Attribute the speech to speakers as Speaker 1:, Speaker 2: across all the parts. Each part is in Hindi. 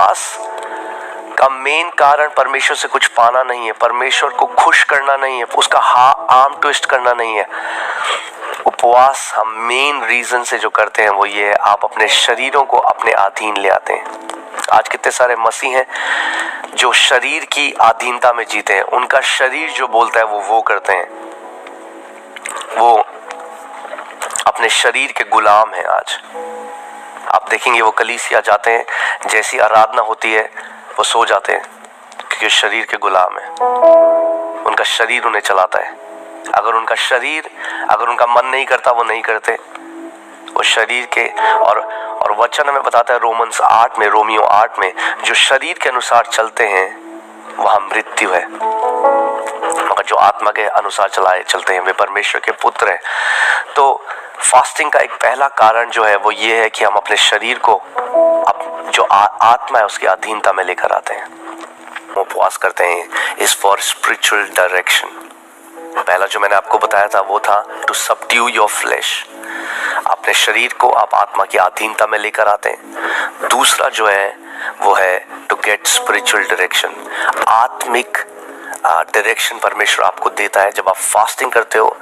Speaker 1: उपवास का मेन कारण परमेश्वर से कुछ पाना नहीं है, परमेश्वर को खुश करना नहीं है, उसका आर्म ट्विस्ट करना नहीं है। उपवास हम मेन रीजन से जो करते हैं वो ये है, आप अपने शरीरों को अपने अधीन ले आते हैं। आज कितने सारे मसीह हैं जो शरीर की अधीनता में जीते हैं, उनका शरीर जो बोलता है वो करते हैं, वो अपने शरीर के गुलाम हैं। आज आप देखेंगे वो कलीसिया जाते हैं, जैसी आराधना होती है वो सो जाते हैं, क्योंकि शरीर के गुलाम है, उनका शरीर उन्हें चलाता है। अगर उनका मन नहीं करता वो नहीं करते, वो शरीर के और वचन हमें बताता है रोमियो 8 में, जो शरीर के अनुसार चलते हैं वह मृत्यु है, मगर जो आत्मा के अनुसार चलते हैं वे परमेश्वर के पुत्र हैं। तो फास्टिंग का एक पहला कारण जो है वो ये है कि हम अपने शरीर को जो आत्मा है उसकी अधीनता में लेकर आते हैं। उपवास करते हैं इज फॉर स्पिरिचुअल डायरेक्शन। पहला जो मैंने आपको बताया था वो था टू सबड्यू योर फ्लैश, अपने शरीर को आप आत्मा की अधीनता में लेकर आते हैं। दूसरा जो है वो है टू गेट स्पिरिचुअल डायरेक्शन, आत्मिक डायरेक्शन परमेश्वर आपको देता है। जब आप फास्टिंग करते हो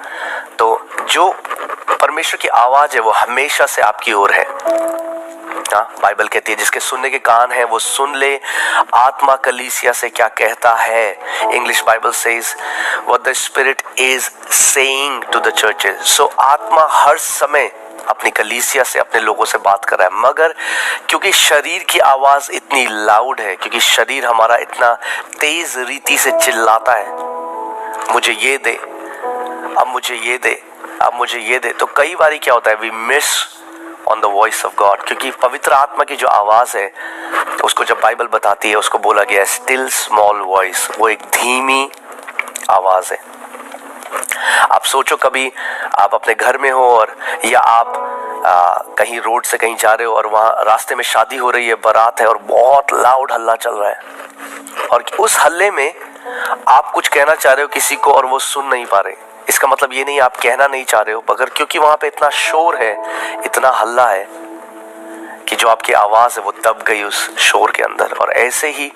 Speaker 1: तो जो परमेश्वर की आवाज है वो हमेशा से आपकी ओर है। बाइबल कहती है जिसके सुनने के कान है वो सुन ले, आत्मा कलीसिया से क्या कहता है। English Bible says what the spirit is saying to the churches. So आत्मा हर समय अपनी कलीसिया से, अपने लोगों से बात कर रहा है, मगर क्योंकि शरीर की आवाज इतनी लाउड है, क्योंकि शरीर हमारा इतना तेज रीति से चिल्लाता है, मुझे ये दे, अब मुझे ये दे, अब मुझे ये दे, तो कई बार क्या होता है, we miss on the voice of God. क्योंकि पवित्र आत्मा की जो आवाज है उसको जब बाइबल बताती है उसको बोला गया है स्टिल स्मॉल वॉइस, वो एक धीमी आवाज है। आप सोचो कभी आप अपने घर में हो और या आप कहीं रोड से कहीं जा रहे हो और वहाँ रास्ते में शादी हो रही है, बारात है और बहुत लाउड हल्ला चल रहा है, और उस हल्ले में आप कुछ कहना चाह रहे हो किसी को और वो सुन नहीं पा रहे। इसका मतलब ये नहीं आप कहना नहीं चाह रहे हो, मगर क्योंकि वहाँ पे इतना शोर है, इतना हल्ला है कि जो आपकी आवाज है वो दब गई उस शोर के अंदर। और ऐसे ही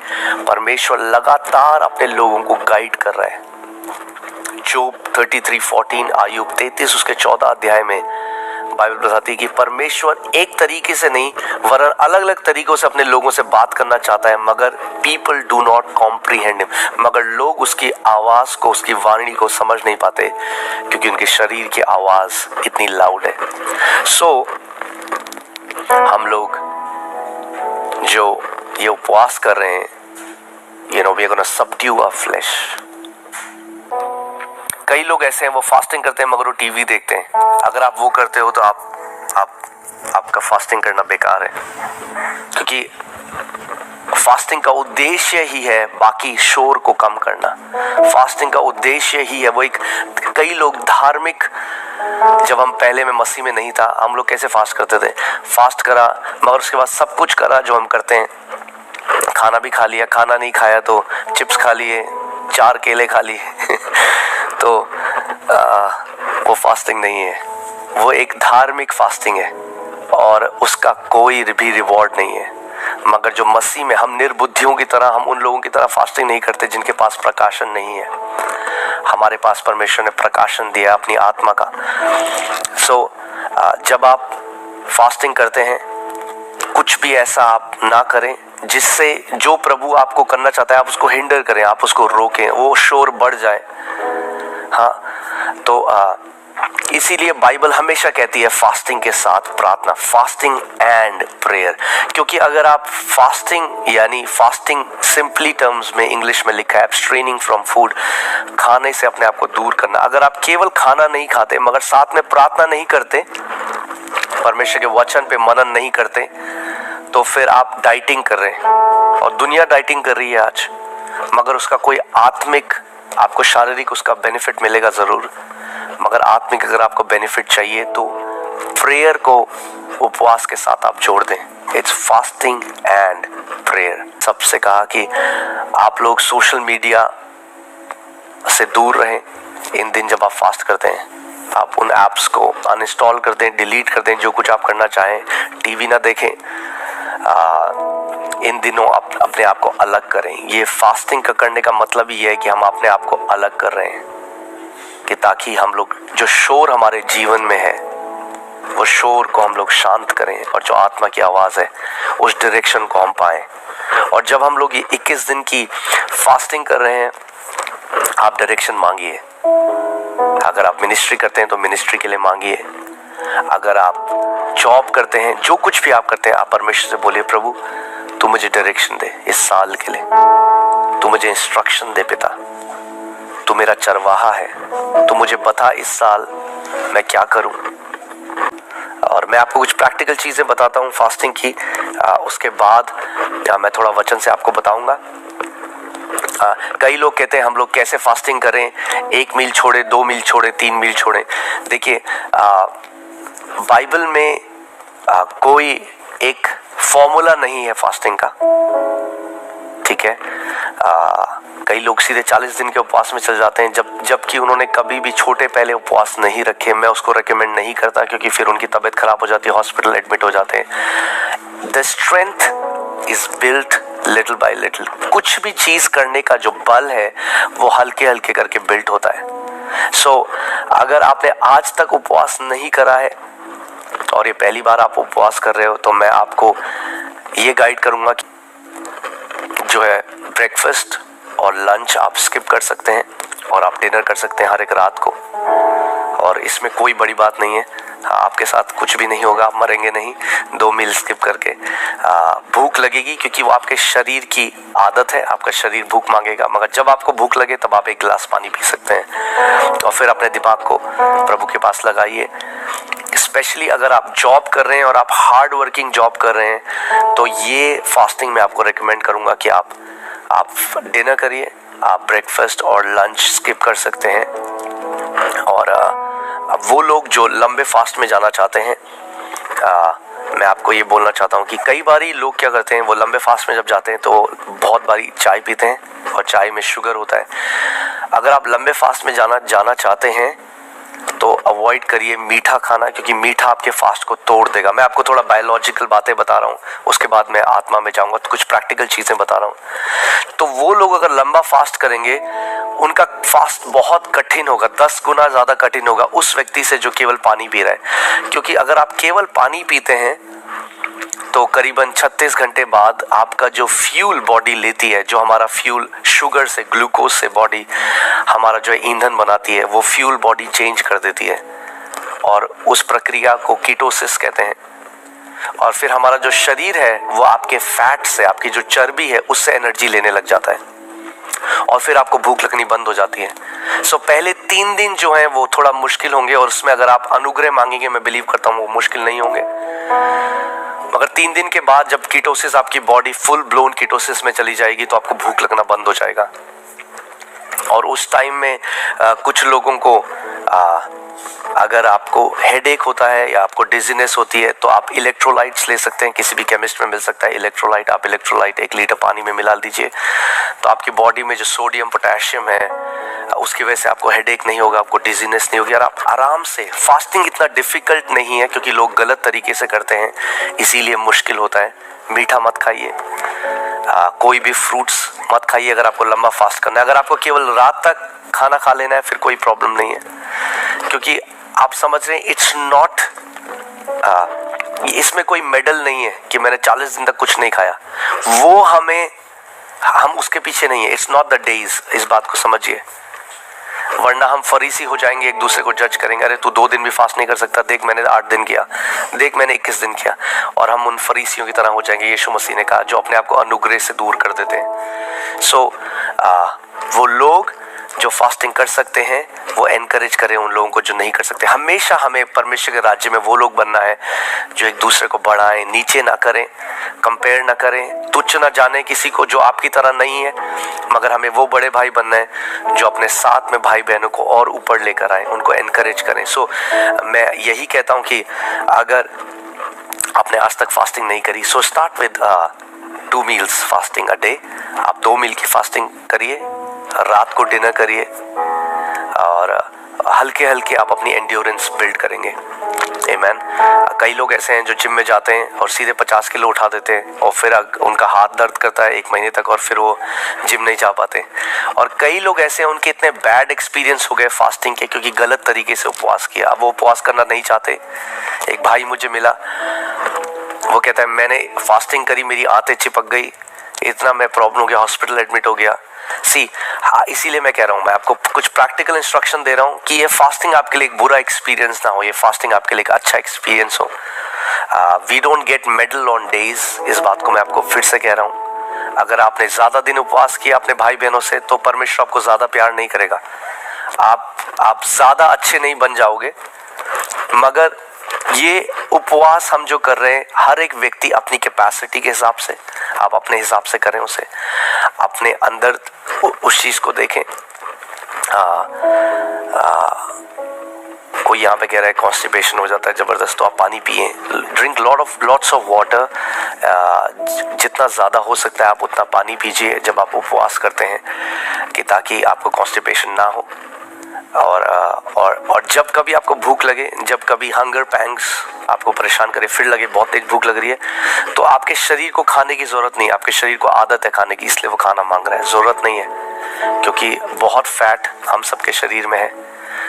Speaker 1: परमेश्वर लगातार अपने लोगों को गाइड कर रहा है। जोब 33:14, आयुब 33 उसके 14 अध्याय में बाइबल बताती है कि परमेश्वर एक तरीके से नहीं वरन अलग अलग तरीकों से अपने लोगों से बात करना चाहता है, मगर people do not comprehend him, मगर लोग उसकी आवाज को, उसकी वाणी को समझ नहीं पाते क्योंकि उनके शरीर की आवाज इतनी लाउड है। सो हम लोग जो ये उपवास कर रहे हैं, we are gonna subdue our flesh. कई लोग ऐसे हैं वो फास्टिंग करते हैं मगर वो टीवी देखते हैं। अगर आप वो करते हो तो आपका फास्टिंग करना बेकार है, क्योंकि फास्टिंग का उद्देश्य ही है बाकी शोर को कम करना। फास्टिंग का उद्देश्य ही है वो एक, कई लोग धार्मिक, जब हम पहले में मसीह में नहीं था, हम लोग कैसे फास्ट करते थे, फास्ट करा मगर उसके बाद सब कुछ करा जो हम करते हैं, खाना भी खा लिया, खाना नहीं खाया तो चिप्स खा लिए, 4 केले खा लिए तो वो फास्टिंग नहीं है, वो एक धार्मिक फास्टिंग है और उसका कोई भी रिवॉर्ड नहीं है। मगर जो मसीह में, हम निर्बुद्धियों की तरह, हम उन लोगों की तरह फास्टिंग नहीं करते जिनके पास प्रकाशन नहीं है। हमारे पास परमेश्वर ने प्रकाशन दिया अपनी आत्मा का। सो जब आप फास्टिंग करते हैं, कुछ भी ऐसा आप ना करें जिससे जो प्रभु आपको करना चाहता है आप उसको हिंडर करें, आप उसको रोकें, वो शोर बढ़ जाए। हाँ, तो इसीलिए बाइबल हमेशा कहती है फास्टिंग के साथ प्रार्थना, फास्टिंग एंड प्रेयर। क्योंकि अगर आप फास्टिंग, यानी फास्टिंग सिंपली टर्म्स में इंग्लिश में लिखा है एब्स्ट्रेनिंग फ्रॉम फूड, खाने से अपने आप को दूर करना। अगर आप केवल खाना नहीं खाते मगर साथ में प्रार्थना नहीं करते, परमेश्वर के वचन पे मनन नहीं करते, तो फिर आप डाइटिंग कर रहे हैं। और दुनिया डाइटिंग कर रही है आज, मगर उसका कोई आत्मिक, आपको शारीरिक उसका बेनिफिट मिलेगा जरूर, मगर आत्मिक अगर आपको बेनिफिट चाहिए तो प्रेयर को उपवास के साथ आप जोड़ दें। It's fasting and prayer. सबसे कहा कि आप लोग सोशल मीडिया से दूर रहें इन दिन जब आप फास्ट करते हैं। आप उन ऐप्स को अनइंस्टॉल कर दें, डिलीट कर दें, जो कुछ आप करना चाहें, टीवी ना देखें। इन दिनों अपने आप को अलग करें। ये फास्टिंग का करने का मतलब ये है कि हम अपने आप को अलग कर रहे हैं कि ताकि हम लोग जो शोर हमारे जीवन में है वो शोर को हम लोग शांत करें और जो आत्मा की आवाज़ है उस डायरेक्शन को हम पाएं। और जब हम लोग ये 21 दिन की फास्टिंग कर रहे हैं, आप डायरेक्शन मांगिए। अगर आप मिनिस्ट्री करते हैं तो मिनिस्ट्री के लिए मांगिए। अगर आप जॉब करते हैं, जो कुछ भी आप करते हैं, आप परमेश्वर से बोलिए, प्रभु तू मुझे डायरेक्शन दे इस साल के लिए, तू मुझे इंस्ट्रक्शन दे पिता, तू मेरा चरवाहा है, तू मुझे बता इस साल मैं क्या करूं। और मैं आपको कुछ प्रैक्टिकल चीज़ें बताता हूं फास्टिंग की, उसके बाद मैं थोड़ा वचन से आपको बताऊंगा। कई लोग कहते हैं हम लोग कैसे फास्टिंग करें, 1 मील छोड़े, 2 मील छोड़े, 3 मील छोड़े। देखिए बाइबल में कोई एक फॉर्मूला नहीं है फास्टिंग का, ठीक है। कई लोग सीधे 40 दिन के उपवास में चल जाते हैं, जबकि उन्होंने कभी भी छोटे पहले उपवास नहीं रखे। मैं उसको रेकमेंड नहीं करता क्योंकि फिर उनकी तबीयत खराब हो जाती है, हॉस्पिटल एडमिट हो जाते हैं। The strength is built little bye little. कुछ भी चीज करने का जो बल है वो हल्के हल्के करके बिल्ट होता है। सो अगर आपने आज तक उपवास नहीं करा है और ये पहली बार आप उपवास कर रहे हो, तो मैं आपको ये गाइड करूंगा कि जो है ब्रेकफास्ट और लंच आप स्किप कर सकते हैं और आप डिनर कर सकते हैं हर एक रात को। और इसमें कोई बड़ी बात नहीं है, आपके साथ कुछ भी नहीं होगा, आप मरेंगे नहीं 2 मील स्किप करके। भूख लगेगी क्योंकि वो आपके शरीर की आदत है, आपका शरीर भूख मांगेगा, मगर जब आपको भूख लगे तब आप 1 गिलास पानी पी सकते हैं। और फिर अपने दिमाग को प्रभु के पास लगाइए। स्पेशली अगर आप जॉब कर रहे हैं और आप हार्ड वर्किंग जॉब कर रहे हैं, तो ये फास्टिंग मैं आपको रेकमेंड करूंगा कि आप डिनर करिए, आप ब्रेकफास्ट और लंच स्किप कर सकते हैं। और वो लोग जो लंबे फास्ट में जाना चाहते हैं, मैं आपको ये बोलना चाहता हूँ कि कई बारी लोग क्या करते हैं, वो लंबे फास्ट में जब जाते हैं तो बहुत बारी चाय पीते हैं और चाय में शुगर होता है। अगर आप लंबे फास्ट में जाना चाहते हैं तो अवॉइड करिए मीठा खाना, क्योंकि मीठा आपके फास्ट को तोड़ देगा। मैं आपको थोड़ा बायोलॉजिकल बातें बता रहा हूँ, उसके बाद मैं आत्मा में जाऊंगा, तो कुछ प्रैक्टिकल चीजें बता रहा हूँ। तो वो लोग अगर लंबा फास्ट करेंगे, उनका फास्ट बहुत कठिन होगा, 10 गुना ज्यादा कठिन होगा उस व्यक्ति से जो केवल पानी पी रहा है। क्योंकि अगर आप केवल पानी पीते हैं तो करीबन 36 घंटे बाद आपका जो फ्यूल बॉडी लेती है, जो हमारा फ्यूल शुगर से, ग्लूकोज से बॉडी हमारा जो ईंधन बनाती है, वो फ्यूल बॉडी चेंज कर देती है और उस प्रक्रिया को कीटोसिस कहते हैं। और फिर हमारा जो शरीर है वो आपके फैट से, आपकी जो चर्बी है, उससे एनर्जी लेने लग जाता है और फिर आपको भूख लगनी बंद हो जाती है। सो पहले 3 दिन जो है वो थोड़ा मुश्किल होंगे और उसमें अगर आप अनुग्रह मांगेंगे, मैं बिलीव करता हूँ वो मुश्किल नहीं होंगे। मगर 3 दिन के बाद जब कीटोसिस, आपकी बॉडी फुल ब्लोन कीटोसिस में चली जाएगी, तो आपको भूख लगना बंद हो जाएगा। और उस टाइम में कुछ लोगों को अगर आपको हेडेक होता है या आपको डिजीनेस होती है, तो आप इलेक्ट्रोलाइट्स ले सकते हैं, किसी भी केमिस्ट में मिल सकता है इलेक्ट्रोलाइट। आप इलेक्ट्रोलाइट 1 लीटर पानी में मिला दीजिए, तो आपकी बॉडी में जो सोडियम पोटेशियम है उसकी वजह से आपको हेडेक नहीं होगा, आपको डिजीनेस नहीं होगी और आप आराम से। फास्टिंग इतना डिफिकल्ट नहीं है क्योंकि लोग गलत तरीके से करते हैं, इसीलिए मुश्किल होता है। मीठा मत खाइए, कोई भी फ्रूट्स मत खाइए अगर आपको लंबा फास्ट करना है। अगर आपको केवल रात तक खाना खा लेना है फिर कोई प्रॉब्लम नहीं है, क्योंकि आप समझ रहे हैं इट्स नॉट, इसमें कोई मेडल नहीं है कि मैंने 40 दिन तक कुछ नहीं खाया, वो हम उसके पीछे नहीं है। इट्स नॉट द डेज, इस बात को समझिए, वरना हम फरीसी हो जाएंगे, एक दूसरे को जज करेंगे। अरे तू 2 दिन भी फास्ट नहीं कर सकता, देख मैंने 8 दिन किया, देख मैंने 21 दिन किया, और हम उन फरीसियों की तरह हो जाएंगे। यीशु मसीह ने कहा जो अपने आप को अनुग्रह से दूर कर देते हैं। सो वो लोग जो फास्टिंग कर सकते हैं वो एनकरेज करें उन लोगों को जो नहीं कर सकते। हमेशा हमें परमेश्वर के राज्य में वो लोग बनना है जो एक दूसरे को बढ़ाएं, नीचे ना करें, कंपेयर ना करें, तुच्छ ना जाने किसी को जो आपकी तरह नहीं है, मगर हमें वो बड़े भाई बनना है जो अपने साथ में भाई बहनों को और ऊपर लेकर आए, उनको एनकरेज करें। सो मैं यही कहता हूँ कि अगर आपने आज तक फास्टिंग नहीं करी, so start with 2 meals fasting a day. आप 2 मील की फास्टिंग करिए, रात को डिनर करिए और हल्के हल्के आप अपनी एंड्योरेंस बिल्ड करेंगे। आमेन। कई लोग ऐसे हैं जो जिम में जाते हैं और सीधे 50 किलो उठा देते हैं और फिर उनका हाथ दर्द करता है 1 महीने तक और फिर वो जिम नहीं जा पाते। और कई लोग ऐसे हैं उनके इतने बैड एक्सपीरियंस हो गए फास्टिंग के क्योंकि गलत तरीके से उपवास किया, अब वो उपवास करना नहीं चाहते। एक भाई मुझे मिला, वो कहता है मैंने फास्टिंग करी, मेरी आंतें चिपक गई, इतना मैं प्रॉब्लम हो गया, हॉस्पिटल एडमिट हो गया। हाँ, इसीलिए मैं कह रहा हूँ, मैं आपको कुछ प्रैक्टिकल इंस्ट्रक्शन दे रहा हूँ कि ये फास्टिंग आपके लिए एक बुरा एक्सपीरियंस ना हो, ये फास्टिंग आपके लिए एक अच्छा एक्सपीरियंस हो। We don't get medal on days, इस बात को मैं आपको फिर से कह रहा हूँ। अगर आपने ज्यादा दिन उपवास किया अपने भाई बहनों से तो परमेश्वर आपको ज्यादा प्यार नहीं करेगा, आप ज्यादा अच्छे नहीं बन जाओगे। मगर ये उपवास हम जो कर रहे हैं, हर एक व्यक्ति अपनी कैपेसिटी के हिसाब से, आप अपने हिसाब से करें उसे, अपने अंदर उस चीज को देखें। कोई यहाँ पे कह रहा है कॉन्स्टिपेशन हो जाता है जबरदस्त, तो आप पानी पिए, ड्रिंक लॉट्स ऑफ वाटर, जितना ज़्यादा हो सकता है आप उतना पानी पीजिए जब आप उपवास करते हैं, कि ताकि आपको कॉन्स्टिपेशन ना हो। और जब कभी आपको भूख लगे, जब कभी हंगर पैंग्स आपको परेशान करे, फिर लगे बहुत तेज भूख लग रही है, तो आपके शरीर को खाने की ज़रूरत नहीं है, आपके शरीर को आदत है खाने की, इसलिए वो खाना मांग रहा है, ज़रूरत नहीं है, क्योंकि बहुत फैट हम सबके शरीर में है।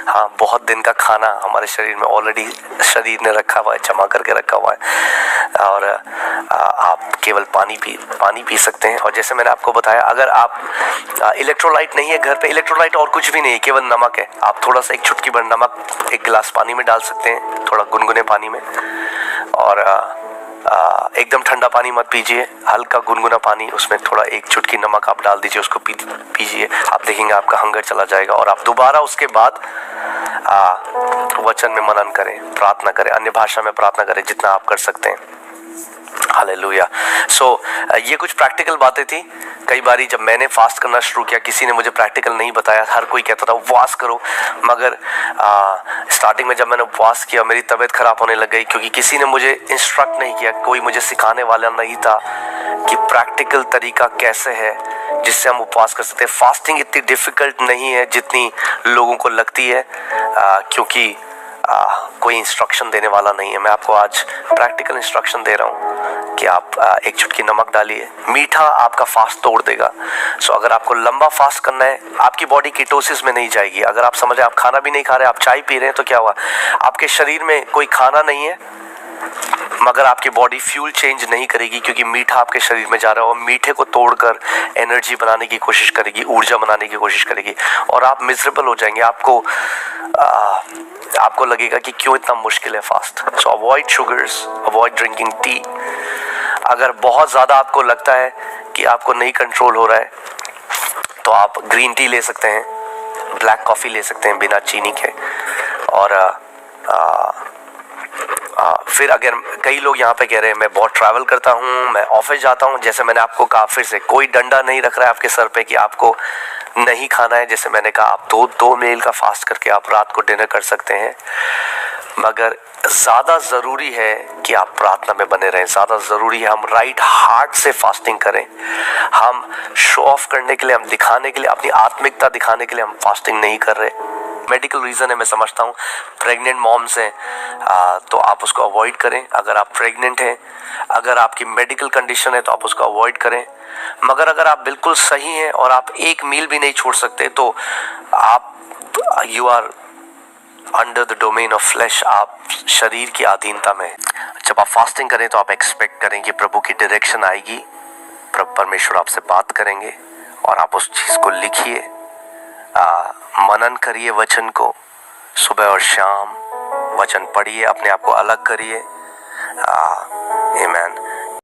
Speaker 1: हाँ, बहुत दिन का खाना हमारे शरीर में ऑलरेडी शरीर ने रखा हुआ है, जमा करके रखा हुआ है, और आप केवल पानी पी सकते हैं। और जैसे मैंने आपको बताया, अगर आप इलेक्ट्रोलाइट नहीं है घर पे, इलेक्ट्रोलाइट और कुछ भी नहीं है, केवल नमक है, आप थोड़ा सा एक चुटकी भर नमक 1 गिलास पानी में डाल सकते हैं, थोड़ा गुनगुने पानी में, और एकदम ठंडा पानी मत पीजिए, हल्का गुनगुना पानी, उसमें थोड़ा 1 चुटकी नमक आप डाल दीजिए, उसको पीजिए, आप देखेंगे आपका हंगर चला जाएगा। और आप दोबारा उसके बाद वचन में मनन करें, प्रार्थना करें, अन्य भाषा में प्रार्थना करें जितना आप कर सकते हैं। हालेलुया। सो ये कुछ प्रैक्टिकल बातें थी। कई बारी जब मैंने फास्ट करना शुरू किया, किसी ने मुझे प्रैक्टिकल नहीं बताया, हर कोई कहता था उपवास करो, मगर स्टार्टिंग में जब मैंने उपवास किया मेरी तबीयत खराब होने लग गई, क्योंकि किसी ने मुझे इंस्ट्रक्ट नहीं किया, कोई मुझे सिखाने वाला नहीं था कि प्रैक्टिकल तरीका कैसे है जिससे हम उपवास कर सकते हैं। फास्टिंग इतनी डिफिकल्ट नहीं है जितनी लोगों को लगती है, क्योंकि कोई इंस्ट्रक्शन देने वाला नहीं है। मैं आपको आज प्रैक्टिकल इंस्ट्रक्शन दे रहा हूँ कि आप 1 चुटकी नमक डालिए, मीठा आपका फास्ट तोड़ देगा। सो अगर आपको लंबा फास्ट करना है, आपकी बॉडी कीटोसिस में नहीं जाएगी। अगर आप समझे आप खाना भी नहीं खा रहे, आप चाय पी रहे हैं, तो क्या हुआ, आपके शरीर में कोई खाना नहीं है, मगर आपकी बॉडी फ्यूल चेंज नहीं करेगी, क्योंकि मीठा आपके शरीर में जा रहा है और मीठे को तोड़कर एनर्जी बनाने की कोशिश करेगी, ऊर्जा बनाने की कोशिश करेगी, और आप मिजरेबल हो जाएंगे। आपको लगेगा कि क्यों इतना मुश्किल है फास्ट। सो avoid sugars, avoid drinking tea. अगर बहुत ज़्यादा आपको लगता है कि आपको नहीं कंट्रोल हो रहा है, तो आप ग्रीन टी ले सकते हैं, ब्लैक कॉफ़ी ले सकते हैं बिना चीनी के। और फिर अगर कई लोग यहाँ पे कह रहे हैं मैं बहुत ट्रैवल करता हूँ, मैं ऑफिस जाता हूँ, जैसे मैंने आपको कहा, फिर से कोई डंडा नहीं रख रहा है आपके सर पे कि आपको नहीं खाना है। जैसे मैंने कहा, आप दो मील का फास्ट करके आप रात को डिनर कर सकते हैं, मगर ज़्यादा ज़रूरी है कि आप प्रार्थना में बने रहें। ज़्यादा ज़रूरी है हम राइट हार्ट से फास्टिंग करें। हम शो ऑफ करने के लिए, हम दिखाने के लिए, अपनी आत्मिकता दिखाने के लिए हम फास्टिंग नहीं कर रहे। मेडिकल रीज़न है, मैं समझता हूँ। प्रेग्नेंट मॉम्स हैं तो आप उसको अवॉइड करें। अगर आप प्रेग्नेंट हैं, अगर आपकी मेडिकल कंडीशन है तो आप उसको अवॉइड करें। मगर अगर आप बिल्कुल सही हैं और आप 1 मील भी नहीं छोड़ सकते, तो आप you are under the domain of flesh, आप शरीर की अधीनता में। जब आप फास्टिंग करें तो आप एक्सपेक्ट करें कि प्रभु की डायरेक्शन आएगी, परमेश्वर आपसे बात करेंगे, और आप उस चीज़ को लिखिए, मनन करिए वचन को, सुबह और शाम वचन पढ़िए, अपने आप को अलग करिए,